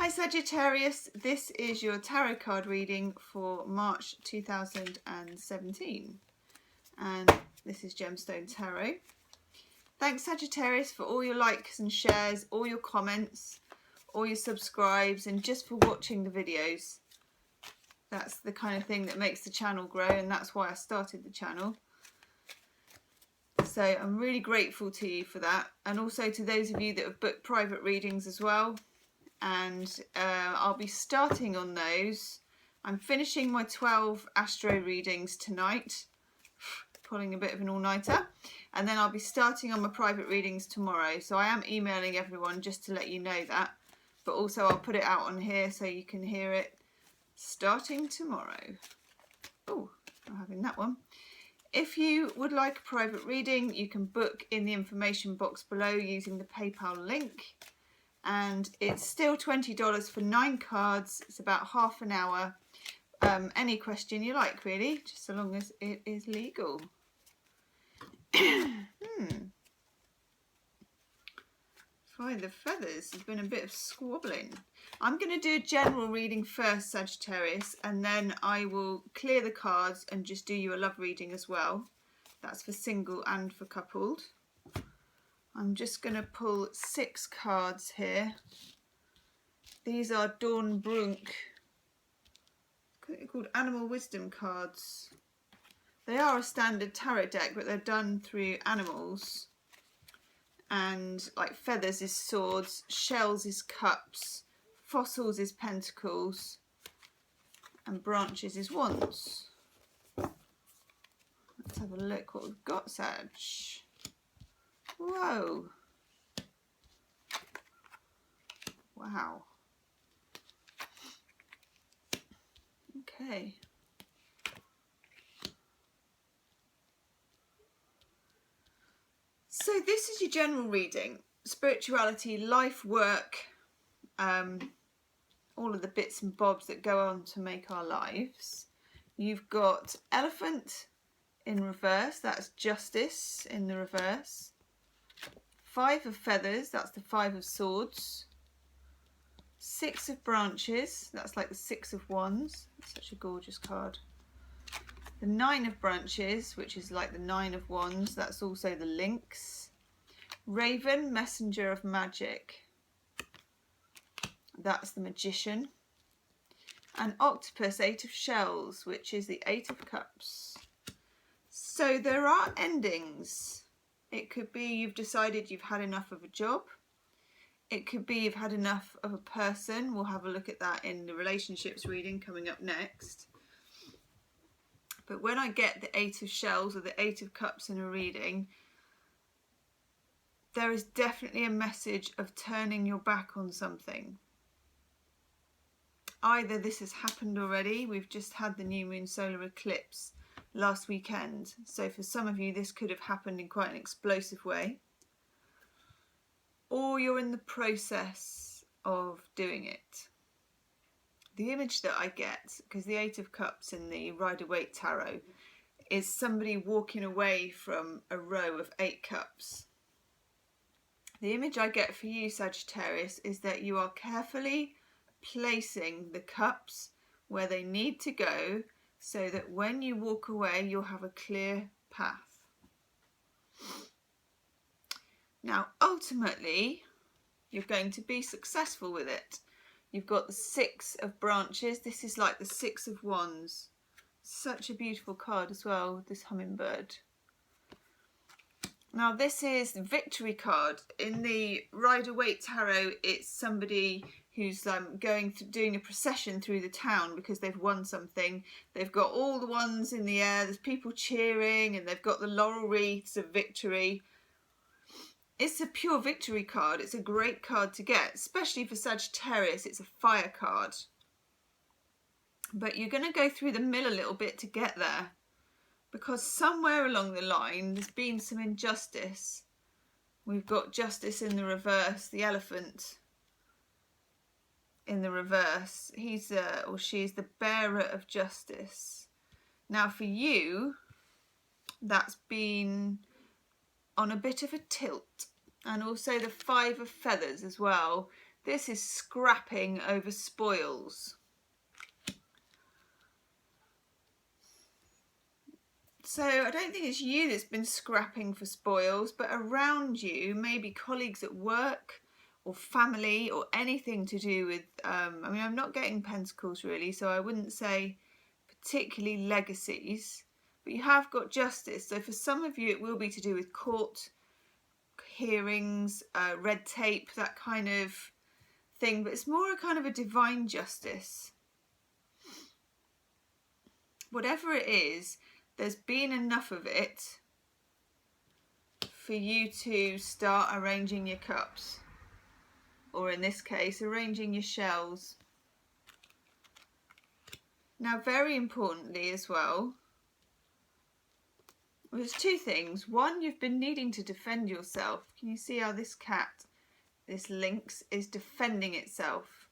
Hi Sagittarius, this is your tarot card reading for March 2017 and this is Gemstonetarot. Thanks Sagittarius for all your likes and shares, all your comments, all your subscribes and just for watching the videos. That's the kind of thing that makes the channel grow and that's why I started the channel. So I'm really grateful to you for that, and also to those of you that have booked private readings as well. And I'll be starting on those. I'm finishing my 12 astro readings tonight, pulling a bit of an all-nighter, and then I'll be starting on my private readings tomorrow. So I am emailing everyone just to let you know that, but also I'll put it out on here so you can hear it starting tomorrow. Oh, I'm having that one. If you would like a private reading, you can book in the information box below using the PayPal link. And it's still $20 for 9 cards. It's about half an hour. Any question you like, really, just so long as it is legal. Fly the feathers. There's been a bit of squabbling. I'm going to do a general reading first, Sagittarius, and then I will clear the cards and just do you a love reading as well. That's for single and for coupled. I'm just going to pull 6 cards here. These are Dawn Brunk. They're called Animal Wisdom cards. They are a standard tarot deck, but they're done through animals. And like feathers is swords, shells is cups, fossils is pentacles, and branches is wands. Let's have a look what we've got, Sag. Whoa. Wow. Okay. So this is your general reading. Spirituality, life, work, all of the bits and bobs that go on to make our lives. You've got Elephant in reverse, that's Justice in the reverse. 5 of Feathers, that's the 5 of Swords. 6 of Branches, that's like the 6 of Wands. That's such a gorgeous card. The 9 of Branches, which is like the 9 of Wands, that's also the Lynx. Raven, Messenger of Magic, that's the Magician. And Octopus, 8 of Shells, which is the 8 of Cups. So there are endings. It could be you've decided you've had enough of a job. It could be you've had enough of a person. We'll have a look at that in the relationships reading coming up next. But when I get the 8 of Shells or the 8 of Cups in a reading, there is definitely a message of turning your back on something. Either this has happened already, we've just had the new moon solar eclipse last weekend, so for some of you this could have happened in quite an explosive way, or you're in the process of doing it. The image that I get, because the 8 of Cups in the Rider-Waite Tarot is somebody walking away from a row of 8 cups. The image I get for you, Sagittarius, is that you are carefully placing the cups where they need to go so that when you walk away, you'll have a clear path. Now, ultimately, you're going to be successful with it. You've got the 6 of Branches. This is like the 6 of Wands. Such a beautiful card as well, this hummingbird. Now, this is the Victory card. In the Rider-Waite Tarot, it's somebody who's doing a procession through the town because they've won something. They've got all the wands in the air, there's people cheering, and they've got the laurel wreaths of victory. It's a pure victory card. It's a great card to get, especially for Sagittarius. It's a fire card. But you're going to go through the mill a little bit to get there, because somewhere along the line there's been some injustice. We've got Justice in the reverse, the Elephant in the reverse. He's or she's the bearer of justice. Now for you, that's been on a bit of a tilt. And also the 5 of Feathers as well. This is scrapping over spoils. So I don't think it's you that's been scrapping for spoils, but around you, maybe colleagues at work or family or anything to do with, I mean, I'm not getting pentacles really, so I wouldn't say particularly legacies, but you have got justice. So for some of you, it will be to do with court hearings, red tape, that kind of thing, but it's more a kind of a divine justice. Whatever it is, there's been enough of it for you to start arranging your cups, or in this case, arranging your shells. Now, very importantly as well, there's two things. One, you've been needing to defend yourself. Can you see how this cat, this lynx, is defending itself?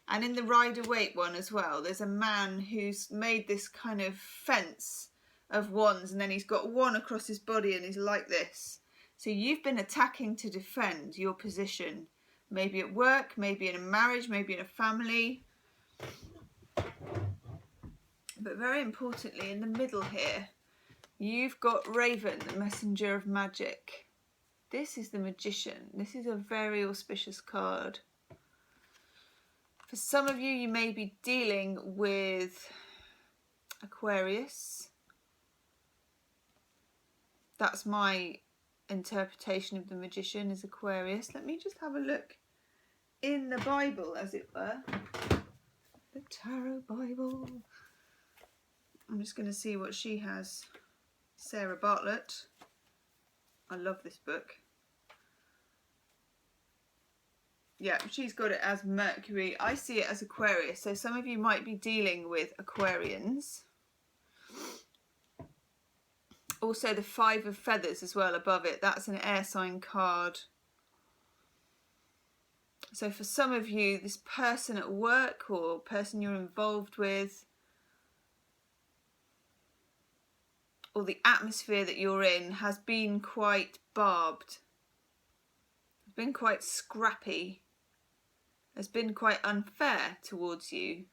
And in the Rider-Waite one as well, there's a man who's made this kind of fence of wands, and then he's got one across his body and he's like this. So you've been attacking to defend your position, maybe at work, maybe in a marriage, maybe in a family. But very importantly, in the middle here, you've got Raven, the messenger of magic. This is the Magician. This is a very auspicious card. For some of you, you may be dealing with Aquarius. That's my interpretation of the Magician, is Aquarius. Let me just have a look in the Bible, as it were. The Tarot Bible. I'm just going to see what she has. Sarah Bartlett. I love this book. Yeah, she's got it as Mercury. I see it as Aquarius. So some of you might be dealing with Aquarians. Also the Five of Feathers as well above it. That's an air sign card. So for some of you, this person at work or person you're involved with, or the atmosphere that you're in, has been quite barbed, has been quite scrappy, has been quite unfair towards you,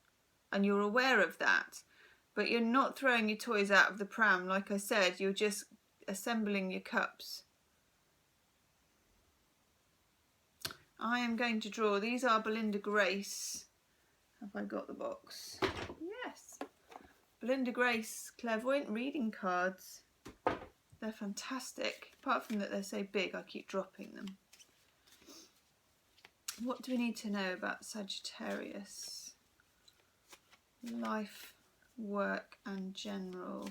and you're aware of that. But you're not throwing your toys out of the pram. Like I said, you're just assembling your cups. I am going to draw. These are Belinda Grace. Have I got the box? Yes. Belinda Grace clairvoyant reading cards. They're fantastic. Apart from that they're so big, I keep dropping them. What do we need to know about Sagittarius? Life, work and general.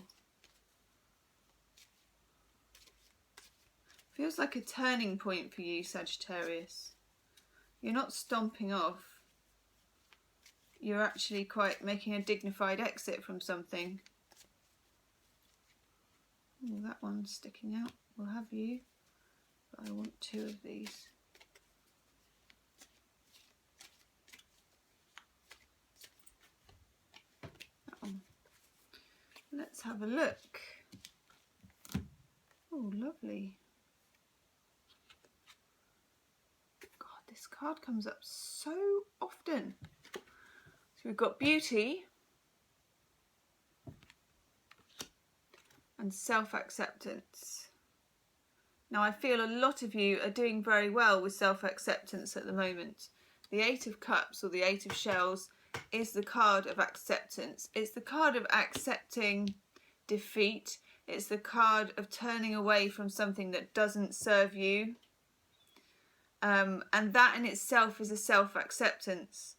Feels like a turning point for you, Sagittarius. You're not stomping off. You're actually quite making a dignified exit from something. Ooh, that one's sticking out. We'll have you. But I want two of these. That one. Let's have a look. Oh, lovely. God, this card comes up so often. So we've got beauty and self-acceptance. Now I feel a lot of you are doing very well with self-acceptance at the moment. The Eight of Cups, or the Eight of Shells, is the card of acceptance. It's the card of accepting defeat. It's the card of turning away from something that doesn't serve you. And that in itself is a self-acceptance.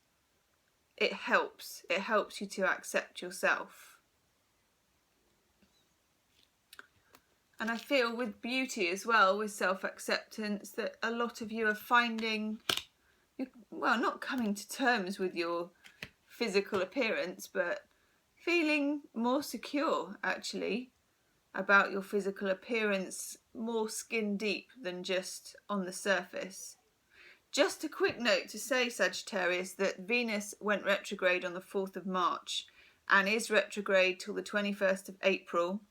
It helps you to accept yourself. And I feel with beauty as well, with self-acceptance, that a lot of you are finding, well, not coming to terms with your physical appearance, but feeling more secure actually about your physical appearance, more skin deep than just on the surface. Just a quick note to say, Sagittarius, that Venus went retrograde on the 4th of March and is retrograde till the 21st of April.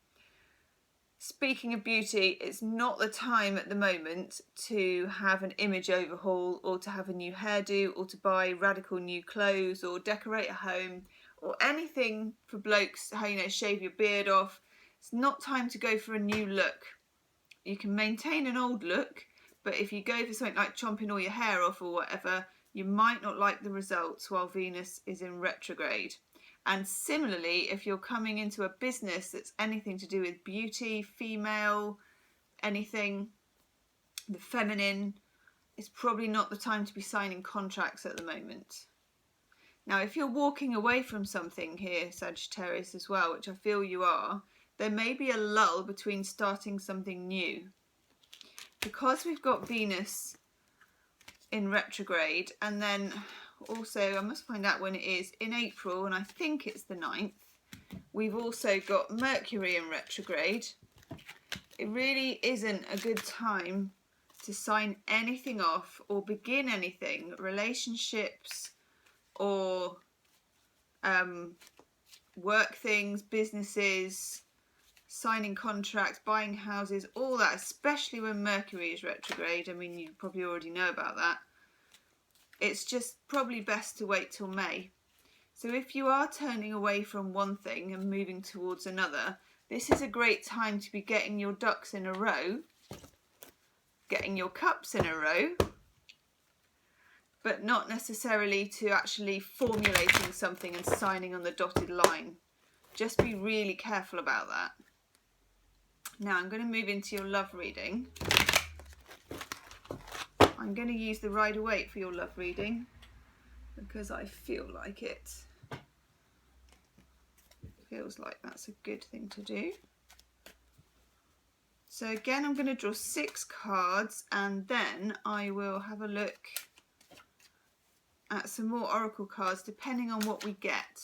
Speaking of beauty, it's not the time at the moment to have an image overhaul or to have a new hairdo or to buy radical new clothes or decorate a home or anything for blokes, how, you know, shave your beard off. It's not time to go for a new look. You can maintain an old look, but if you go for something like chomping all your hair off or whatever, you might not like the results while Venus is in retrograde. And similarly, if you're coming into a business that's anything to do with beauty, female, anything, the feminine, it's probably not the time to be signing contracts at the moment. Now, if you're walking away from something here, Sagittarius, as well, which I feel you are, there may be a lull between starting something new. Because we've got Venus in retrograde, and then also, I must find out when it is, in April, and I think it's the 9th, we've also got Mercury in retrograde. It really isn't a good time to sign anything off or begin anything, relationships or work things, businesses, signing contracts, buying houses, all that, especially when Mercury is retrograde. I mean, you probably already know about that. It's just probably best to wait till May. So if you are turning away from one thing and moving towards another, this is a great time to be getting your ducks in a row, getting your cups in a row, but not necessarily to actually formulating something and signing on the dotted line. Just be really careful about that. Now I'm going to move into your love reading. I'm going to use the Rider-Waite for your love reading because I feel like it feels like that's a good thing to do. So again, I'm going to draw 6 cards and then I will have a look at some more oracle cards depending on what we get.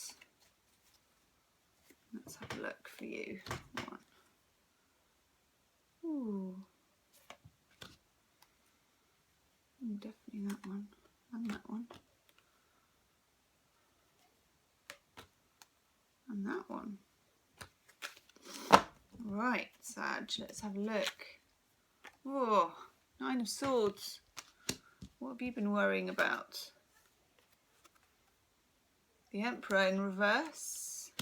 Let's have a look for you. One. Ooh. Definitely that one and that one and that one. Right, Sag, let's have a look. Oh, 9 of Swords. What have you been worrying about? The Emperor in reverse.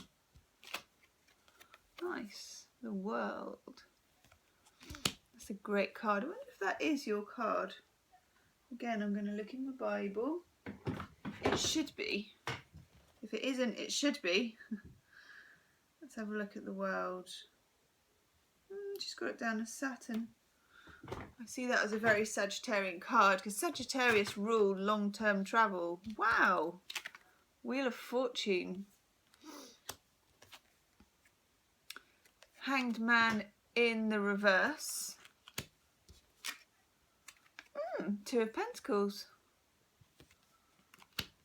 Nice. The World. That's a great card. I wonder if that is your card. Again, I'm going to look in my Bible. It should be. If it isn't, it should be. Let's have a look at the World. Just got it down as Saturn. I see that as a very Sagittarian card because Sagittarius ruled long-term travel. Wow. Wheel of Fortune. Hanged Man in the reverse. 2 of Pentacles.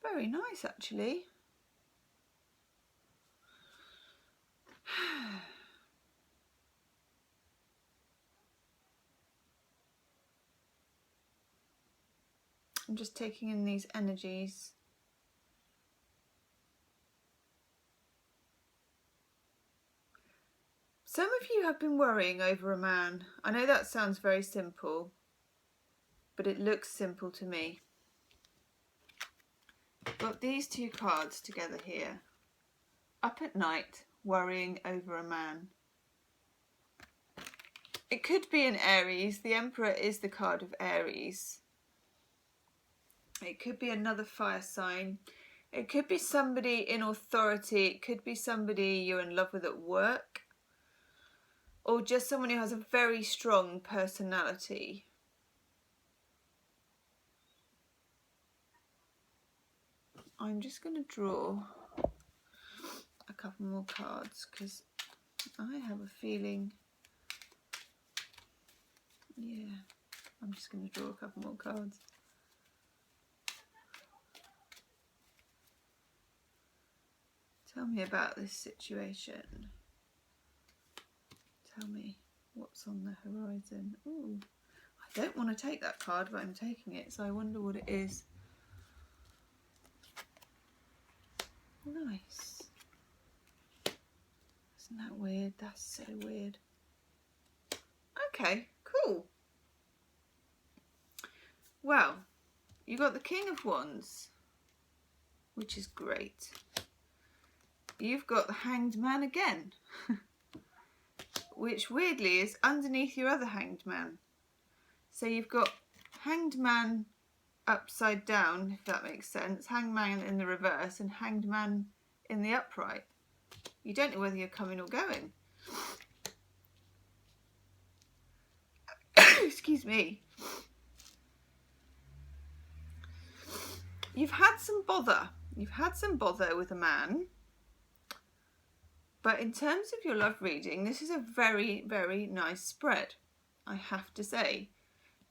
Very nice, actually. I'm just taking in these energies. Some of you have been worrying over a man. I know that sounds very simple, but it looks simple to me. Got these 2 cards together here. Up at night, worrying over a man. It could be an Aries. The Emperor is the card of Aries. It could be another fire sign. It could be somebody in authority. It could be somebody you're in love with at work. Or just someone who has a very strong personality. I'm just going to draw a couple more cards because I have a feeling, yeah, I'm just going to draw a couple more cards. Tell me about this situation. Tell me what's on the horizon. Ooh, I don't want to take that card, but I'm taking it, so I wonder what it is. Nice. Isn't that weird? That's so weird. Okay, cool. Well, you got the King of Wands, which is great. You've got the Hanged Man again, which weirdly is underneath your other Hanged Man. So you've got Hanged Man upside down, if that makes sense, Hanged Man in the reverse and Hanged Man in the upright. You don't know whether you're coming or going. Excuse me. You've had some bother. You've had some bother with a man. But in terms of your love reading, this is a very, very nice spread, I have to say.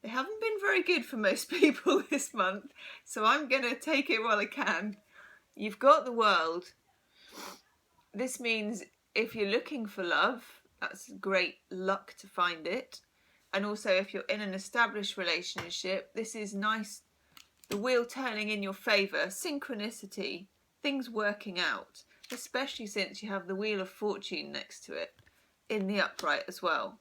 They haven't been very good for most people this month, so I'm going to take it while I can. You've got the World. This means if you're looking for love, that's great luck to find it. And also if you're in an established relationship, this is nice. The wheel turning in your favour, synchronicity, things working out, especially since you have the Wheel of Fortune next to it in the upright as well.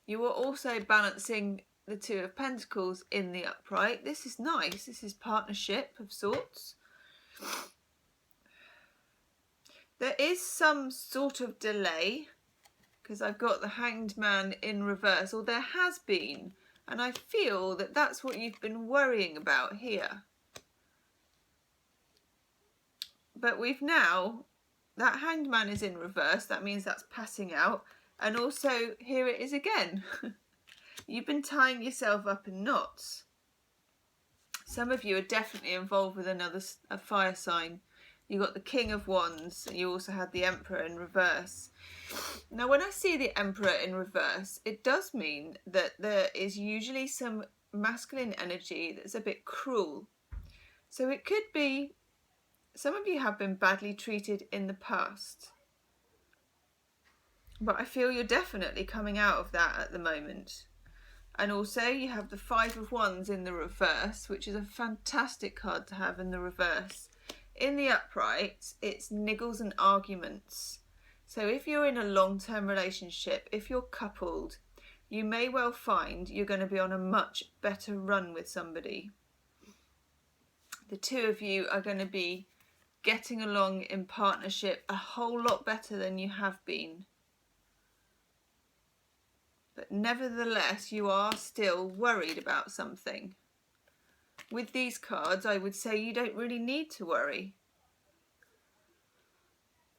You are also balancing the Two of Pentacles in the upright. This is nice. This is partnership of sorts. There is some sort of delay because I've got the Hanged Man in reverse, or there has been, and I feel that that's what you've been worrying about here. But we've now, that Hanged Man is in reverse, that means that's passing out, and also here it is again. You've been tying yourself up in knots. Some of you are definitely involved with a fire sign. You got the King of Wands, and you also had the Emperor in reverse. Now when I see the Emperor in reverse, it does mean that there is usually some masculine energy that's a bit cruel. So it could be some of you have been badly treated in the past. But I feel you're definitely coming out of that at the moment. And also you have the Five of Wands in the reverse, which is a fantastic card to have in the reverse. In the upright, it's niggles and arguments. So if you're in a long-term relationship, if you're coupled, you may well find you're going to be on a much better run with somebody. The two of you are going to be getting along in partnership a whole lot better than you have been. But nevertheless, you are still worried about something. With these cards, I would say you don't really need to worry.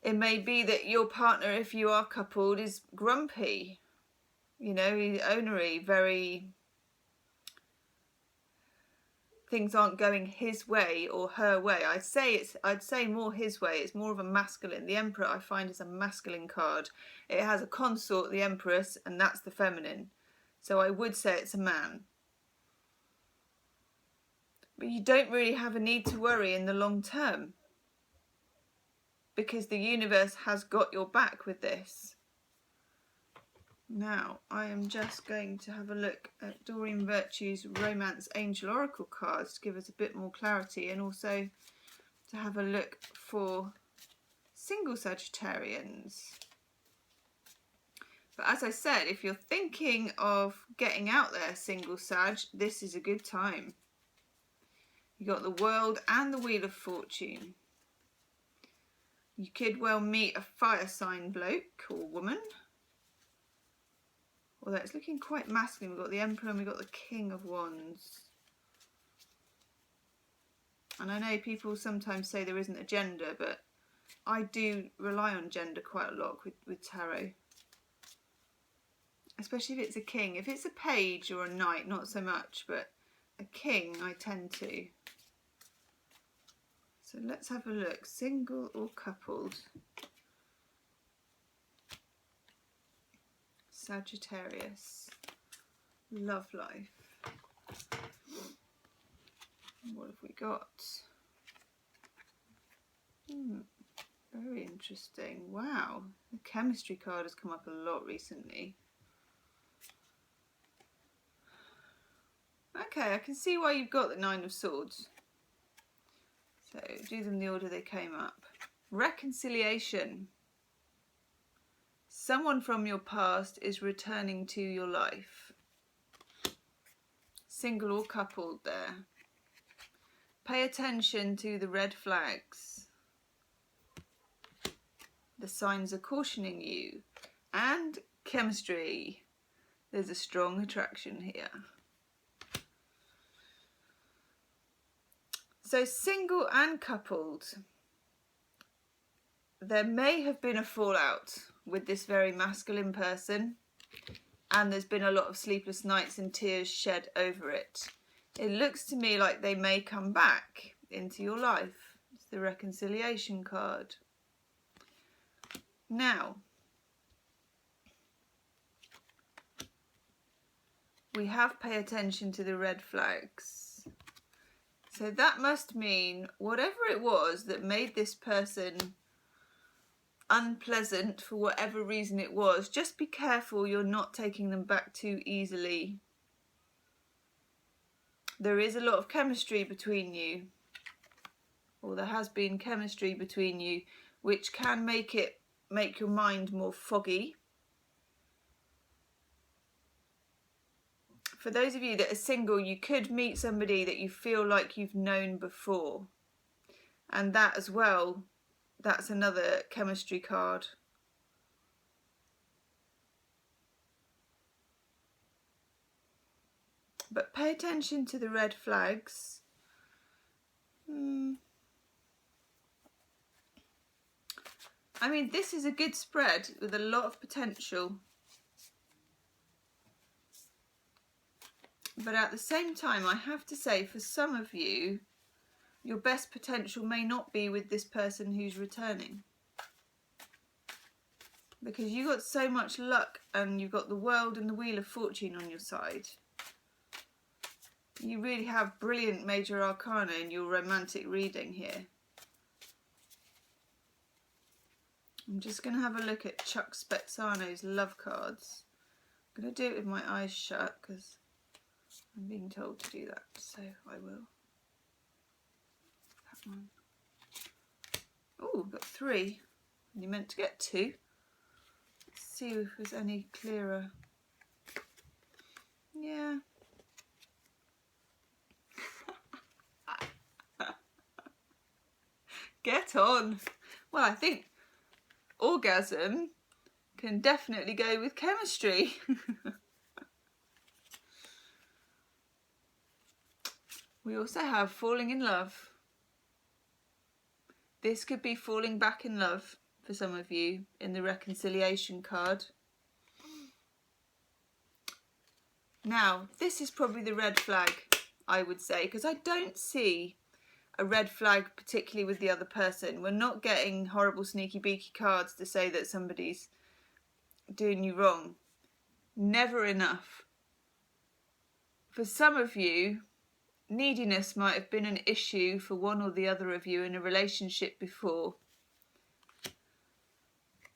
It may be that your partner, if you are coupled, is grumpy. You know, he's ornery, very... things aren't going his way or her way. I'd say more his way. It's more of a masculine. The Emperor I find is a masculine card. It has a consort, the Empress, and that's the feminine. So I would say it's a man. But you don't really have a need to worry in the long term, because the universe has got your back with this. Now, I am just going to have a look at Doreen Virtue's Romance Angel Oracle cards to give us a bit more clarity, and also to have a look for single Sagittarians. But as I said, if you're thinking of getting out there, single Sag, this is a good time. You got the World and the Wheel of Fortune. You could well meet a fire sign bloke or woman. Although it's looking quite masculine. We've got the Emperor and we've got the King of Wands. And I know people sometimes say there isn't a gender, but I do rely on gender quite a lot with tarot. Especially if it's a king. If it's a page or a knight, not so much, but a king I tend to. So let's have a look. Single or coupled? Sagittarius. Love life. What have we got? Very interesting. Wow. The chemistry card has come up a lot recently. Okay, I can see why you've got the Nine of Swords. So do them the order they came up. Reconciliation. someone from your past is returning to your life. Single or coupled there. Pay attention to the red flags. The signs are cautioning you. And chemistry. There's a strong attraction here. So single and coupled. There may have been a fallout with this very masculine person, and there's been a lot of sleepless nights and tears shed over it. It looks to me like they may come back into your life. It's the reconciliation card. Now, we have pay attention to the red flags. So that must mean whatever it was that made this person unpleasant, for whatever reason it was, just be careful you're not taking them back too easily. There is a lot of chemistry between you, or there has been chemistry between you, which can make your mind more foggy. For those of you that are single, you could meet somebody that you feel like you've known before, and that as well, that's another chemistry card. But pay attention to the red flags. I mean, this is a good spread with a lot of potential. But at the same time, I have to say, for some of you, your best potential may not be with this person who's returning. Because you got so much luck, and you've got the world and the wheel of fortune on your side. You really have brilliant major arcana in your romantic reading here. I'm just going to have a look at Chuck Spezzano's love cards. I'm going to do it with my eyes shut because I'm being told to do that, so I will. That one. Oh, got 3. You meant to get 2. Let's see if there's any clearer. Yeah. Get on. Well, I think orgasm can definitely go with chemistry. We also have falling in love. This could be falling back in love for some of you in the reconciliation card. Now, this is probably the red flag, I would say, because I don't see a red flag particularly with the other person. We're not getting horrible sneaky beaky cards to say that somebody's doing you wrong. Never enough. For some of you, neediness might have been an issue for one or the other of you in a relationship before.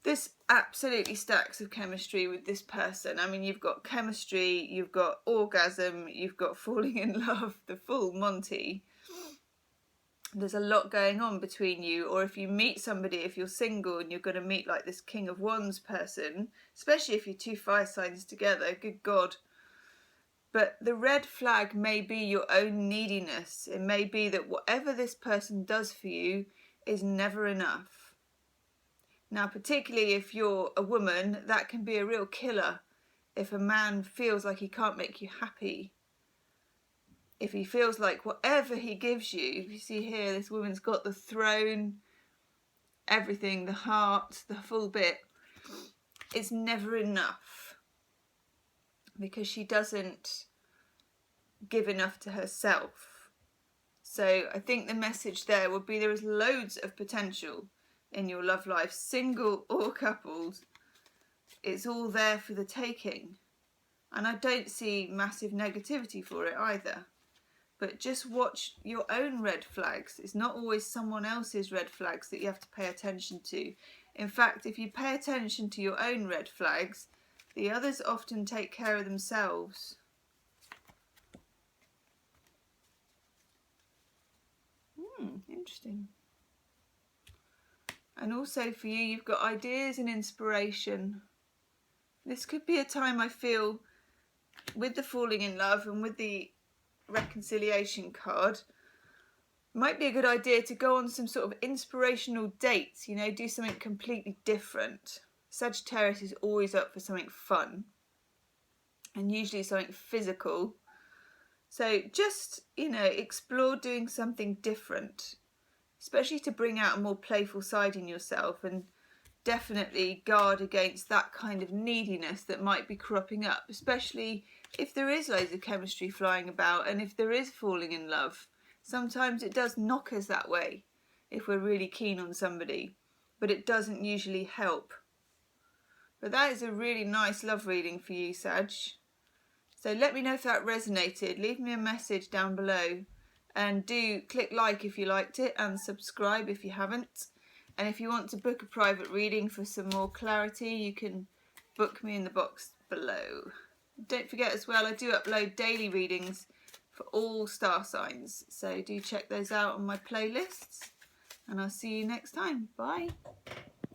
There's absolutely stacks of chemistry with this person. I mean, you've got chemistry, you've got orgasm, you've got falling in love, the full Monty. There's a lot going on between you. Or if you meet somebody, if you're single and you're going to meet like this King of Wands person, especially if you're 2 fire signs together, good God. But the red flag may be your own neediness. It may be that whatever this person does for you is never enough. Now, particularly if you're a woman, that can be a real killer. If a man feels like he can't make you happy. If he feels like whatever he gives you, you see here, this woman's got the throne, everything, the heart, the full bit. It's never enough. Because she doesn't give enough to herself. So I think the message there would be there is loads of potential in your love life, single or coupled. It's all there for the taking. And I don't see massive negativity for it either. But just watch your own red flags. It's not always someone else's red flags that you have to pay attention to. In fact, if you pay attention to your own red flags, the others often take care of themselves. Interesting. And also for you, you've got ideas and inspiration. This could be a time, I feel, with the falling in love and with the reconciliation card, might be a good idea to go on some sort of inspirational dates, you know, do something completely different. Sagittarius is always up for something fun and usually something physical. So just, you know, explore doing something different, especially to bring out a more playful side in yourself, and definitely guard against that kind of neediness that might be cropping up, especially if there is loads of chemistry flying about and if there is falling in love. Sometimes it does knock us that way if we're really keen on somebody, but it doesn't usually help. But that is a really nice love reading for you, Sag. So let me know if that resonated. Leave me a message down below, and do click like if you liked it and subscribe if you haven't. And if you want to book a private reading for some more clarity, you can book me in the box below. Don't forget as well, I do upload daily readings for all star signs, so do check those out on my playlists, and I'll see you next time. Bye.